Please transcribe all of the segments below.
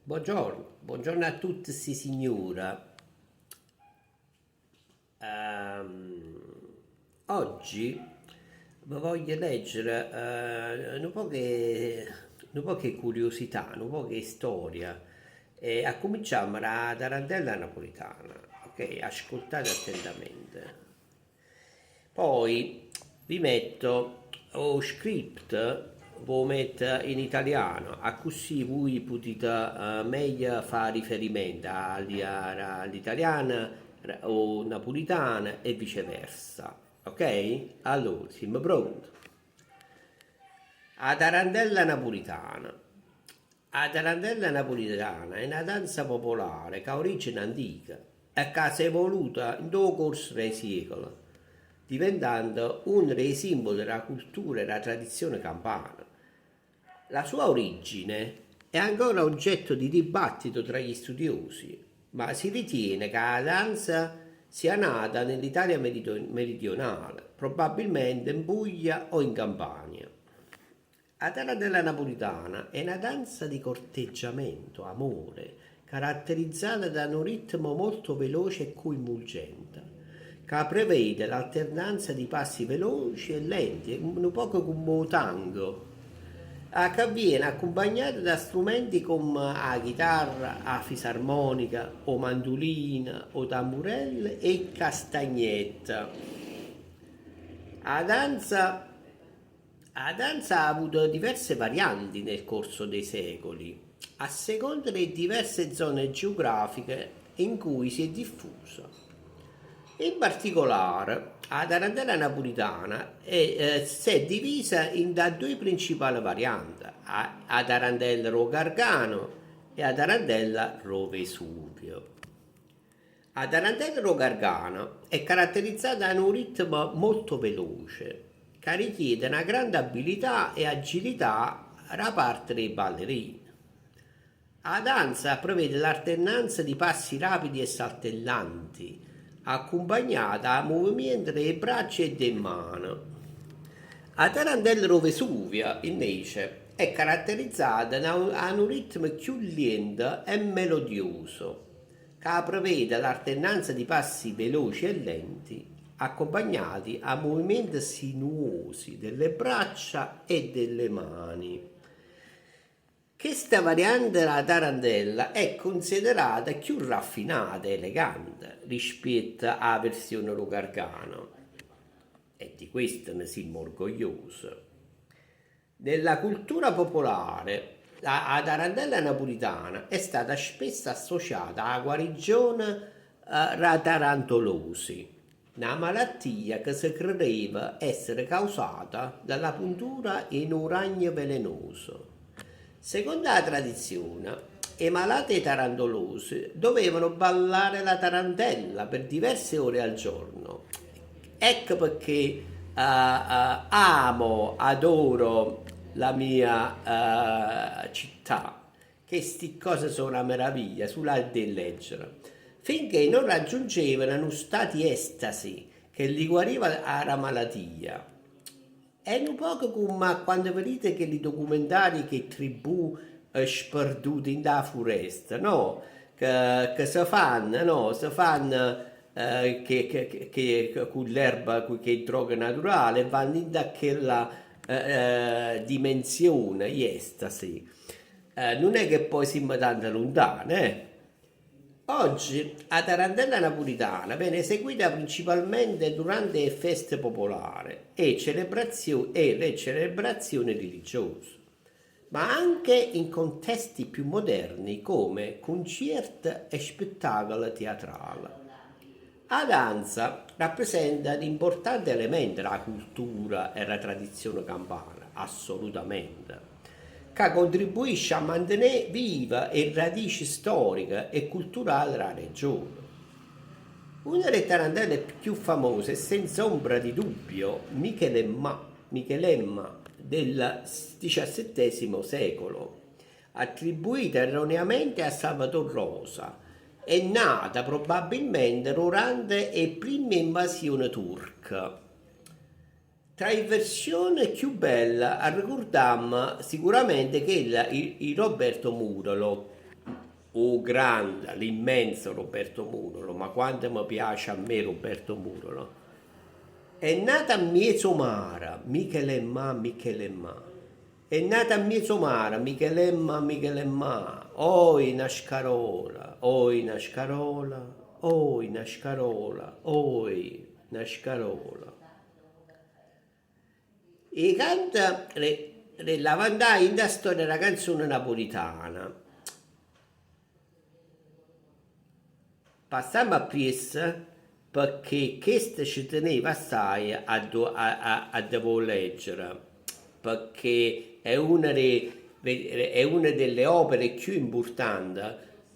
Buongiorno a tutti, sì, signora. Oggi vi voglio leggere un po' che curiosità, un po' che storia. A cominciamo da tarantella napolitana, ok? Ascoltate attentamente. Poi vi metto lo script, lo metto in italiano, a così voi potete meglio fare riferimento all'italiana o napolitana e viceversa. Ok? Allora, siamo pronti. La tarantella napolitana. La tarantella napolitana è una danza popolare che ha origine antica e che si è evoluta in corso dei secoli, diventando uno dei simboli della cultura e della tradizione campana. La sua origine è ancora oggetto di dibattito tra gli studiosi, ma si ritiene che la danza sia nata nell'Italia meridionale, probabilmente in Puglia o in Campania. La tarantella napolitana è una danza di corteggiamento, amore, caratterizzata da un ritmo molto veloce e coinvolgente, che prevede l'alternanza di passi veloci e lenti, un poco come un tango, che viene accompagnata da strumenti come la chitarra, la fisarmonica, o mandolina, o tamburelle e castagnetta. La danza la danza ha avuto diverse varianti nel corso dei secoli, a seconda delle diverse zone geografiche in cui si è diffusa. In particolare, la tarantella napolitana si è divisa da due principali varianti, la tarantella Ro Gargano e la tarantella Ro Vesuvio. La tarantella Ro Gargano è caratterizzata da un ritmo molto veloce, che richiede una grande abilità e agilità da parte dei ballerini. La danza prevede l'alternanza di passi rapidi e saltellanti, accompagnata da movimenti delle braccia e delle mani. La tarantella Vesuvia, invece, è caratterizzata da un ritmo più lento e melodioso, che prevede l'alternanza di passi veloci e lenti, accompagnati a movimenti sinuosi delle braccia e delle mani. Questa variante della tarantella è considerata più raffinata e elegante rispetto alla versione Lo Gargano e di questo ne siamo orgogliosi. Nella cultura popolare la tarantella napolitana è stata spesso associata alla guarigione da tarantolosi, una malattia che si credeva essere causata dalla puntura in un ragno velenoso. Secondo la tradizione, i malati tarantolosi dovevano ballare la tarantella per diverse ore al giorno. Ecco perché amo, adoro la mia città, che sti cose sono una meraviglia, sull'arte e leggere, finché non raggiungevano stati estasi che li guariva la malattia. È un po' come quando vedete che i documentari che tribù sperdute in da foresta, no? Che si fanno, no? Si fanno che con l'erba, che è droga naturale, vanno in da quella dimensione, estasi. Non è che poi siamo tanto lontani, eh? Oggi la tarantella napolitana viene eseguita principalmente durante le feste popolari e le celebrazioni religiose, ma anche in contesti più moderni come concerti e spettacoli teatrali. La danza rappresenta un importante elemento della cultura e della tradizione campana, assolutamente, che contribuisce a mantenere viva le radici storiche e culturali della regione. Una delle tarantelle più famose è senza ombra di dubbio Michelemma del XVII secolo, attribuita erroneamente a Salvator Rosa. È nata probabilmente durante le prime invasioni turche. Tra le versioni più belle ricordiamo sicuramente quella di Roberto Murolo, o grande, l'immenso Roberto Murolo, ma quanto mi piace a me Roberto Murolo, è nata a Miezomara, Michelemma, Michelemma. È nata a Miezomara, Michelemma, Michelemma. Oi Nascarola, oi Nascarola, oi Nascarola, oi Nascarola. E canta le lavandai in da storia della canzone napolitana. Passiamo a Pies perché questa ci teneva assai a devo leggere perché è una delle opere più importanti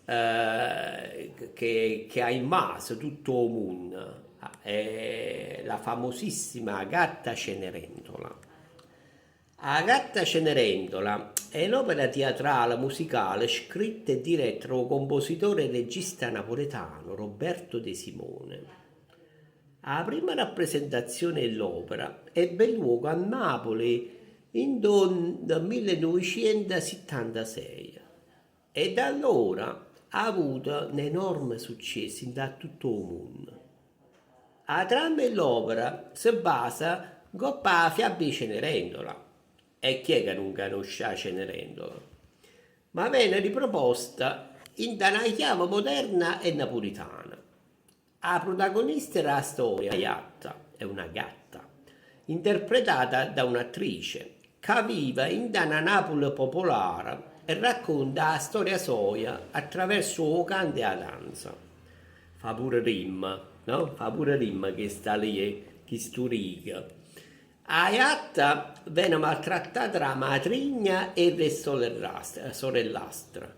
che ha in mano tutto il mondo. È la famosissima Gatta Cenerentola. A Gatta Cenerentola è l'opera teatrale musicale scritta e diretta dal compositore e regista napoletano Roberto De Simone. La prima rappresentazione dell'opera ebbe luogo a Napoli nel 1976 e da allora ha avuto un enorme successo in tutto il mondo. La trama dell'opera si basa goppa a fiaba di Cenerentola. E chi è che non conosce la Cenerentola? Ma viene riproposta in una chiave moderna e napolitana. La protagonista della storia, Iatta, è una gatta, interpretata da un'attrice che vive in una Napoli popolare e racconta la storia sua attraverso il canto e la danza. Fa pure rima, no? Fa pure rima che sta lì, che sturiga. Ayatta venne maltrattata da madrigna e le sorellastra,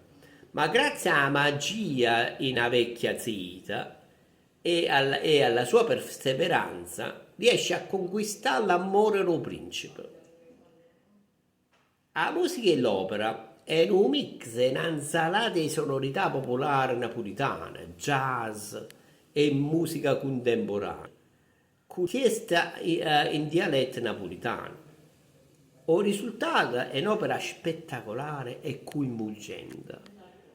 ma grazie alla magia in una vecchia zita e alla sua perseveranza riesce a conquistare l'amore del principe. La musica e l'opera è un mix e un'insalata di sonorità popolari napolitane, jazz e musica contemporanea chiesta in dialetto napolitano. Il risultato è un'opera spettacolare e coinvolgente,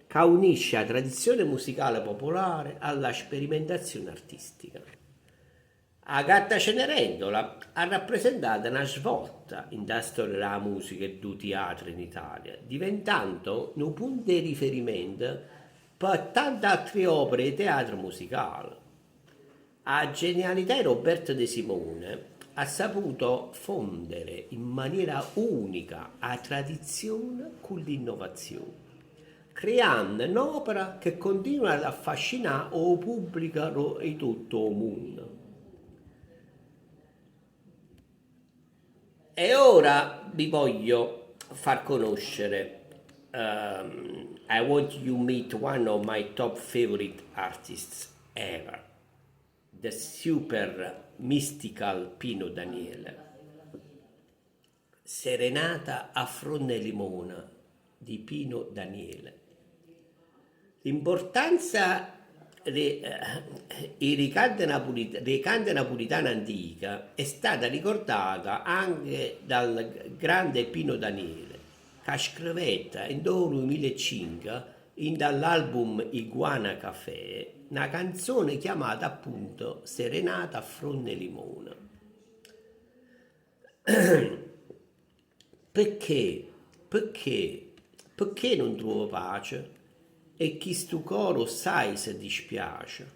che unisce la tradizione musicale popolare alla sperimentazione artistica. A Gatta Cenerentola ha rappresentato una svolta in la storia della musica e del teatro in Italia, diventando un punto di riferimento per tante altre opere di teatro musicale. La genialità di Roberto De Simone ha saputo fondere in maniera unica la tradizione con l'innovazione, creando un'opera che continua ad affascinare il pubblico di tutto il mondo. E ora vi voglio far conoscere I want you to meet one of my top favorite artists ever. The super mystical Pino Daniele. Serenata a fronde limona di Pino Daniele. L'importanza dei canti napolitana antica è stata ricordata anche dal grande Pino Daniele, che scrivette nel 2005 dall'album Iguana Café una canzone chiamata appunto Serenata a fronde limona. Perché? Perché non trovo pace? E chi stu coro sai se dispiace.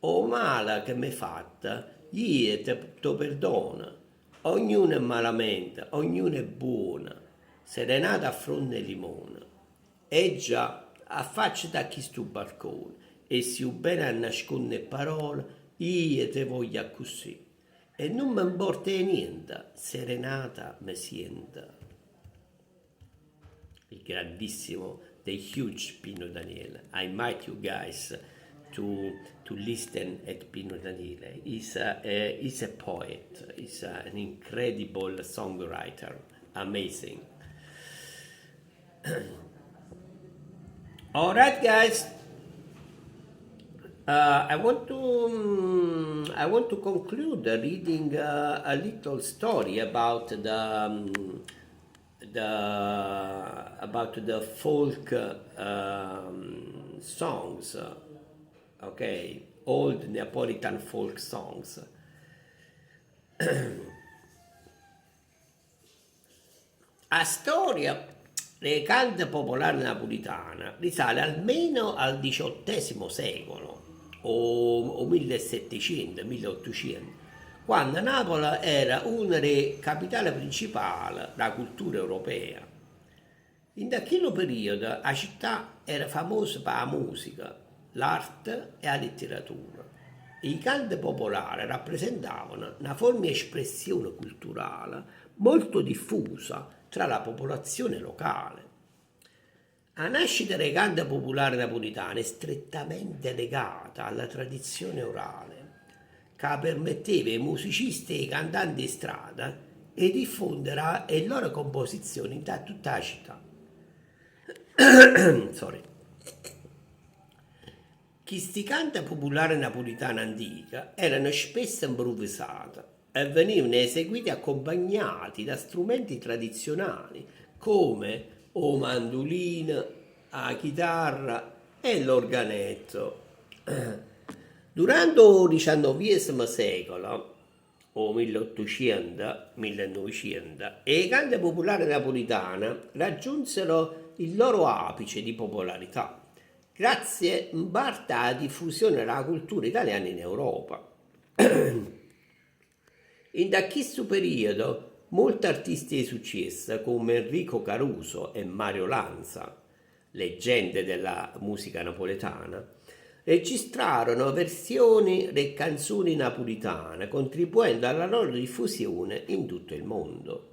O male che m'è fatta, io te perdona. Ognuno è malamente, ognuno è buona. Serenata a fronde limona. E già, affacciati chi stu barcone. E se bene a nascondere parole, io te voglio così. E non mi importa niente, serenata mi sienta. Il grandissimo, the huge Pino Daniele. I invite you guys to listen at Pino Daniele. He's a poet, he's an incredible songwriter, amazing. All right, guys. I want to conclude reading a little story about the folk songs, ok? Old Neapolitan folk songs. La storia delle cante popolari napolitana risale almeno al XVIII secolo o 1700-1800, quando Napoli era una delle capitali principali della cultura europea. In quel periodo la città era famosa per la musica, l'arte e la letteratura. I canti popolari rappresentavano una forma di espressione culturale molto diffusa tra la popolazione locale. La nascita dei canti popolari napoletani è strettamente legata alla tradizione orale, che permetteva ai musicisti e ai cantanti di strada di diffondere le loro composizioni da tutta la città. Sorry. Questi canti popolari napoletani antichi erano spesso improvvisati e venivano eseguiti accompagnati da strumenti tradizionali come o mandolino, la chitarra e l'organetto. Durante il XIX secolo, o 1800-1900, i canti popolari napoletani raggiunsero il loro apice di popolarità, grazie in parte alla diffusione della cultura italiana in Europa. In questo periodo, molti artisti di successo come Enrico Caruso e Mario Lanza, leggende della musica napoletana, registrarono versioni delle canzoni napoletane, contribuendo alla loro diffusione in tutto il mondo.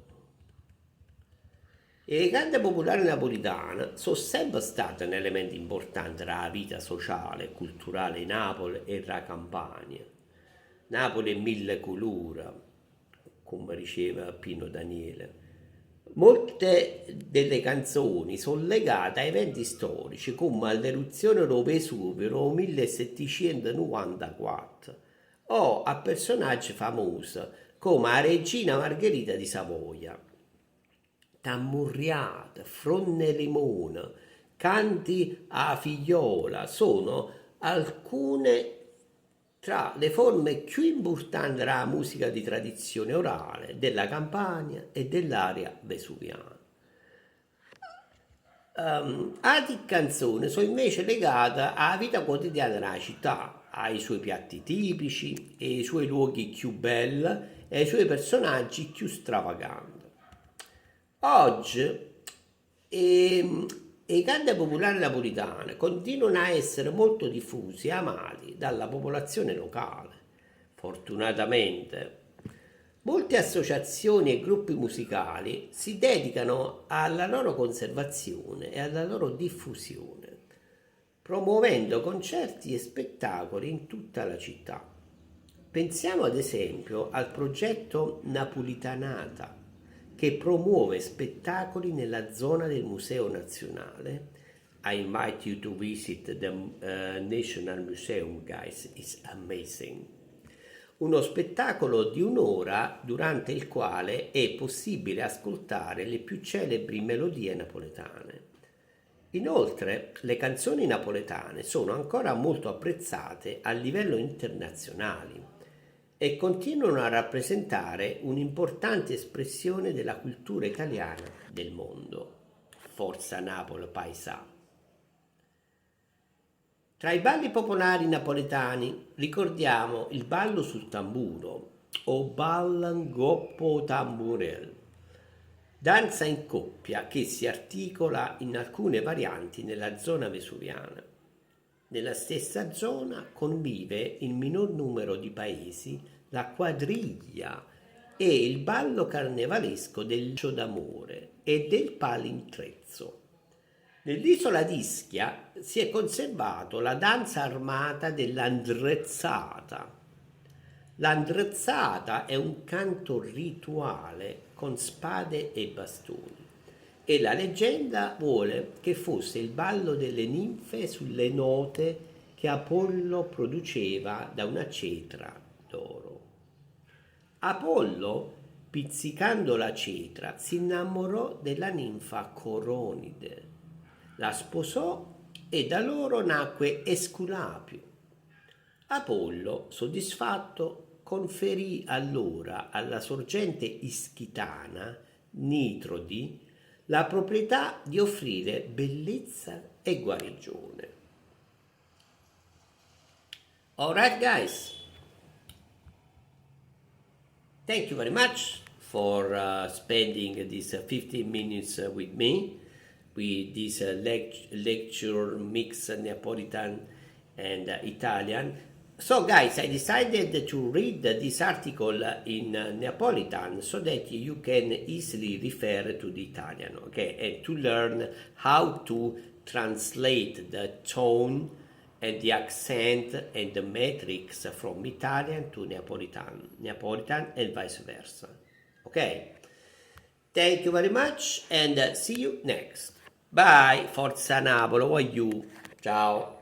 Le canti popolari napoletane sono sempre state un elemento importante della vita sociale e culturale di Napoli e della Campania. Napoli è mille colori, come diceva Pino Daniele. Molte delle canzoni sono legate a eventi storici come all'eruzione del Vesuvio nel 1794 o a personaggi famosi come la regina Margherita di Savoia. Tammurriate, fronne limone, canti a figliola sono alcune tra le forme più importanti della musica di tradizione orale della Campania e dell'area vesuviana. Altre canzoni sono invece legate alla vita quotidiana della città, ai suoi piatti tipici, ai suoi luoghi più belli e ai suoi personaggi più stravaganti. Oggi i canti popolari napoletani continuano a essere molto diffusi e amati dalla popolazione locale. Fortunatamente, molte associazioni e gruppi musicali si dedicano alla loro conservazione e alla loro diffusione, promuovendo concerti e spettacoli in tutta la città. Pensiamo ad esempio al progetto Napolitanata, che promuove spettacoli nella zona del Museo Nazionale. I invite you to visit the National Museum, guys, it's amazing. Uno spettacolo di un'ora durante il quale è possibile ascoltare le più celebri melodie napoletane. Inoltre, le canzoni napoletane sono ancora molto apprezzate a livello internazionale e continuano a rappresentare un'importante espressione della cultura italiana del mondo. Forza Napoli Paesà. Tra i balli popolari napoletani ricordiamo il ballo sul tamburo o ballan goppo tamburel, danza in coppia che si articola in alcune varianti nella zona vesuviana. Nella stessa zona convive il minor numero di paesi, la quadriglia e il ballo carnevalesco del Cio d'amore e del palintrezzo. Nell'isola di Ischia si è conservato la danza armata dell'andrezzata. L'andrezzata è un canto rituale con spade e bastoni e la leggenda vuole che fosse il ballo delle ninfe sulle note che Apollo produceva da una cetra d'oro. Apollo pizzicando la cetra, si innamorò della ninfa Coronide, la sposò e da loro nacque Esculapio. Apollo, soddisfatto, conferì allora alla sorgente ischitana Nitrodi la proprietà di offrire bellezza e guarigione. Alright guys, thank you very much for spending these 15 minutes with me with this lecture mix Neapolitan and Italian. So guys, I decided to read this article in Neapolitan so that you can easily refer to the Italian, okay, and to learn how to translate the tone and the accent and the metrics from Italian to Neapolitan and vice versa. Okay? Thank you very much and see you next. Bye, Forza Napoli, how are you? Ciao.